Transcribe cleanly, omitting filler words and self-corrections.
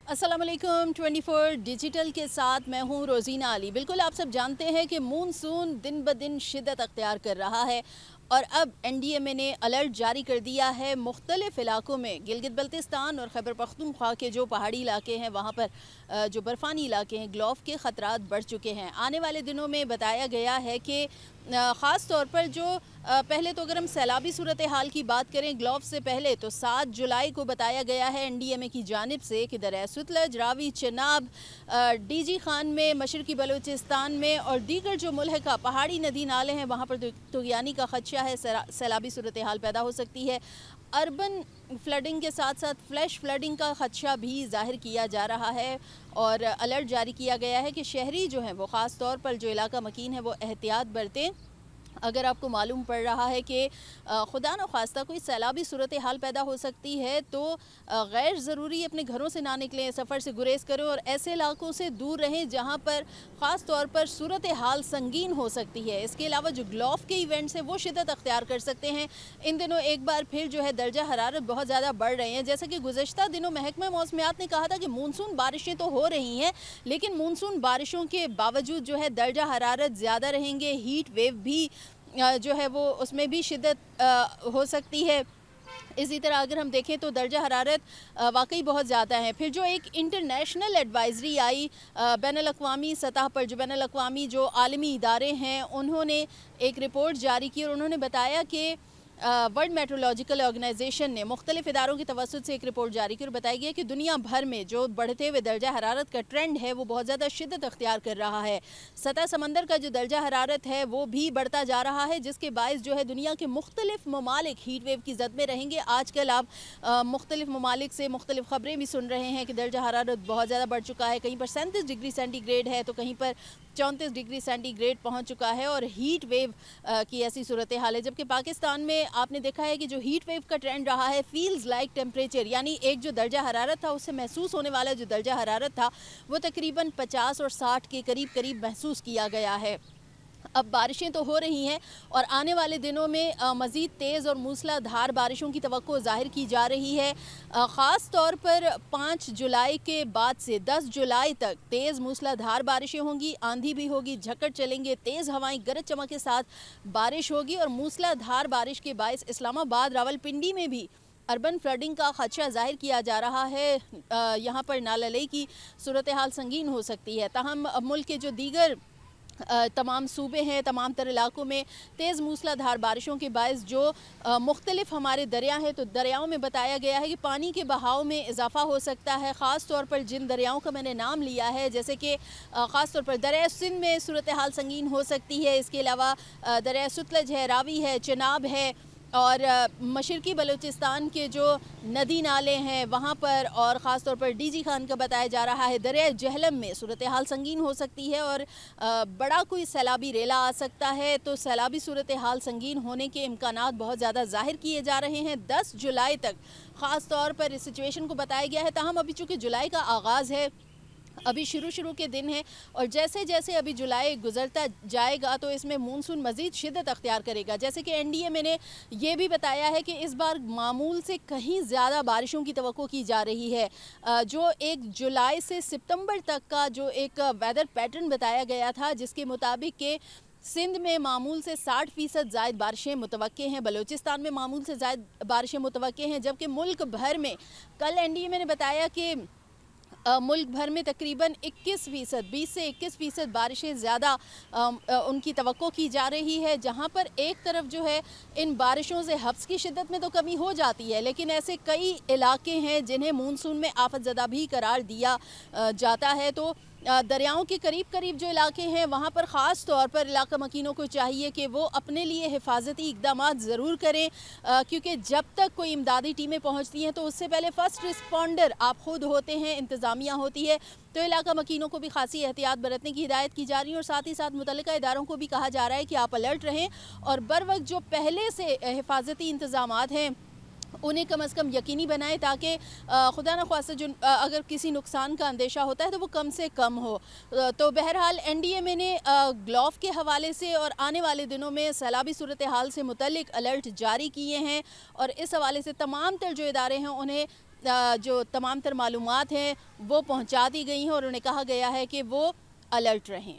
अस्सलाम वालेकुम 24 डिजिटल के साथ मैं हूं रोज़ीना अली। बिल्कुल आप सब जानते हैं कि मानसून दिन ब दिन शिद्दत अख्तियार कर रहा है और अब एनडीएमए ने अलर्ट जारी कर दिया है। मुख्तलिफ़ इलाकों में गिलगित बल्तिस्तान और खैबर पख्तूनख्वा के जो पहाड़ी इलाके हैं वहाँ पर जो बर्फ़ानी इलाके हैं ग्लोफ के ख़तरात बढ़ चुके हैं। आने वाले दिनों में बताया गया है कि ख़ास तौर पर जो पहले तो अगर हम सैलाबी सूरत हाल की बात करें ग्लोफ से पहले तो 7 जुलाई को बताया गया है एनडीएमए की जानिब से कि दरिया सतलज, रावी, चनाब, डीजी खान में, मशरकी बलूचिस्तान में और दीगर जो मुल्हका पहाड़ी नदी नाले हैं वहाँ पर तुग़यानी का ख़दशा है, सैलाबी सूरत हाल पैदा हो सकती है। अर्बन फ्लडिंग के साथ साथ फ्लैश फ्लडिंग का ख़दशा भी ज़ाहिर किया जा रहा है और अलर्ट जारी किया गया है कि शहरी जो हैं वो ख़ास तौर पर जो इलाका मकीन है वो एहतियात बरतें। अगर आपको मालूम पड़ रहा है कि खुदा न ख्वास्ता कोई सैलाबी सूरत हाल पैदा हो सकती है तो गैर ज़रूरी अपने घरों से ना निकलें, सफ़र से गुरेज करें और ऐसे इलाकों से दूर रहें जहां पर ख़ास तौर पर सूरत हाल संगीन हो सकती है। इसके अलावा जो ग्लोफ के इवेंट्स हैं वो शिद्दत अख्तियार कर सकते हैं। इन दिनों एक बार फिर जो है दर्जा हरारत बहुत ज़्यादा बढ़ रहे हैं। जैसा कि गुज़श्ता दिनों महकमा मौसमियात ने कहा था कि मानसून बारिशें तो हो रही हैं लेकिन मानसून बारिशों के बावजूद जो है दर्जा हरारत ज़्यादा रहेंगे, हीट वेव भी जो है वो उसमें भी शिद्दत हो सकती है। इसी तरह अगर हम देखें तो दर्जा हरारत वाकई बहुत ज़्यादा है। फिर जो एक इंटरनेशनल एडवाइज़री आई बैनुल-अक़वामी सतह पर, जो बैनुल-अक़वामी जो आलमी इदारे हैं उन्होंने एक रिपोर्ट जारी की और उन्होंने बताया कि वर्ल्ड मेट्रोलॉजिकल ऑर्गेनाइजेशन ने मुख्तलिफ इदारों की तवस्सुत से एक रिपोर्ट जारी की और बताया गया कि दुनिया भर में जो बढ़ते हुए दर्जा हरारत का ट्रेंड है वो बहुत ज़्यादा शिद्दत अख्तियार कर रहा है। सतह समंदर का जो दर्जा हरारत है वो भी बढ़ता जा रहा है जिसके बायस जो है दुनिया के मुख्तलिफ ममालिक हीट वेव की जद में रहेंगे। आजकल आप मुख्तलिफ ममालिक से मुख्तलिफ ख़बरें भी सुन रहे हैं कि दर्जा हरारत बहुत ज़्यादा बढ़ चुका है। कहीं पर 37 डिग्री सेंटीग्रेड है तो कहीं पर 34 डिग्री सेंटीग्रेड पहुँच चुका है और हीट वेव की ऐसी सूरत हाल है। जबकि पाकिस्तान में आपने देखा है कि जो हीट वेव का ट्रेंड रहा है फील्स लाइक टेम्परेचर, यानी एक जो दर्जा हरारत था उससे महसूस होने वाला जो दर्जा हरारत था वो तकरीबन 50 और 60 के करीब करीब महसूस किया गया है। अब बारिशें तो हो रही हैं और आने वाले दिनों में मज़ीद तेज़ और मूसलाधार बारिशों की तवक्को ज़ाहिर की जा रही है। ख़ास तौर पर 5 जुलाई के बाद से 10 जुलाई तक तेज़ मूसलाधार बारिशें होंगी, आंधी भी होगी, झक्कड़ चलेंगे, तेज़ हवाएं गरज चमक के साथ बारिश होगी और मूसलाधार बारिश के बायस इस्लामाबाद, रावलपिंडी में भी अर्बन फ्लडिंग का ख़दशा ज़ाहिर किया जा रहा है। यहाँ पर नाललई की सूरत हाल संगीन हो सकती है। ताहम मुल्क के जो दीगर तमाम सूबे हैं, तमाम तर इलाकों में तेज़ मूसलाधार बारिशों के बायस जो मुख्तलिफ हमारे दरिया हैं तो दरियाओं में बताया गया है कि पानी के बहाव में इजाफ़ा हो सकता है। ख़ास तौर पर जिन दरियाओं का मैंने नाम लिया है जैसे कि ख़ास तौर पर दरिया सिंध में सूरत हाल संगीन हो सकती है। इसके अलावा दरिया सतलज है, रावी है, चनाब है और मशरकी बलूचिस्तान के जो नदी नाले हैं वहाँ पर और ख़ास तौर पर डीजी खान का बताया जा रहा है। दरिया जहलम में सूरत हाल संगीन हो सकती है और बड़ा कोई सैलाबी रेला आ सकता है तो सैलाबी सूरत हाल संगीन होने के इम्कानात बहुत ज़्यादा ज़ाहिर किए जा रहे हैं। 10 जुलाई तक ख़ास तौर पर इस सिचुएशन को बताया गया है। ताहम अभी चूँकि जुलाई का आगाज़ है, अभी शुरू के दिन हैं और जैसे जैसे अभी जुलाई गुजरता जाएगा तो इसमें मानसून मज़ीद शिद्दत अख्तियार करेगा। जैसे कि एनडीएमए ने यह भी बताया है कि इस बार मामूल से कहीं ज़्यादा बारिशों की तवक्को की जा रही है। जो 1 जुलाई से सितंबर तक का जो एक वेदर पैटर्न बताया गया था जिसके मुताबिक के सिंध में मामूल से 60% ज़ायद बारिशें मुतवक्के हैं, बलूचिस्तान में मामूल से ज़ायद बारिशें मुतवक्के हैं, जबकि मुल्क भर में कल एनडीएमए ने बताया कि मुल्क भर में तकरीबन 21% 20 से 21% बारिशें ज़्यादा उनकी तवक्को की जा रही है। जहां पर एक तरफ जो है इन बारिशों से हब्स की शिद्दत में तो कमी हो जाती है लेकिन ऐसे कई इलाके हैं जिन्हें मानसून में आफत ज़दा भी करार दिया जाता है। तो दरियाओं के करीब करीब जो इलाके हैं वहाँ पर ख़ास तौर पर इलाका मकीनों को चाहिए कि वो अपने लिए हिफाजती इक़दामात ज़रूर करें क्योंकि जब तक कोई इमदादी टीमें पहुँचती हैं तो उससे पहले फ़र्स्ट रिस्पॉन्डर आप ख़ुद होते हैं, इंतज़ामिया होती है। तो इलाका मकीनों को भी खासी एहतियात बरतने की हिदायत की जा रही है और साथ ही साथ मुतल्लिका इदारों को भी कहा जा रहा है कि आप अलर्ट रहें और बर वक्त जो पहले से हिफाजती इंतज़ामात हैं उन्हें कम अज़ कम यकीनी बनाएं ताकि खुदा न ख्वास्ता जो अगर किसी नुकसान का अंदेशा होता है तो वो कम से कम हो। तो बहरहाल एनडीएमए ने ग्लोफ के हवाले से और आने वाले दिनों में सैलाबी सूरत हाल से मुतल्लिक अलर्ट जारी किए हैं और इस हवाले से तमाम तर जो इदारे हैं उन्हें जो तमाम तर मालूमात हैं वो पहुंचा दी गई हैं और उन्हें कहा गया है कि वो अलर्ट रहें।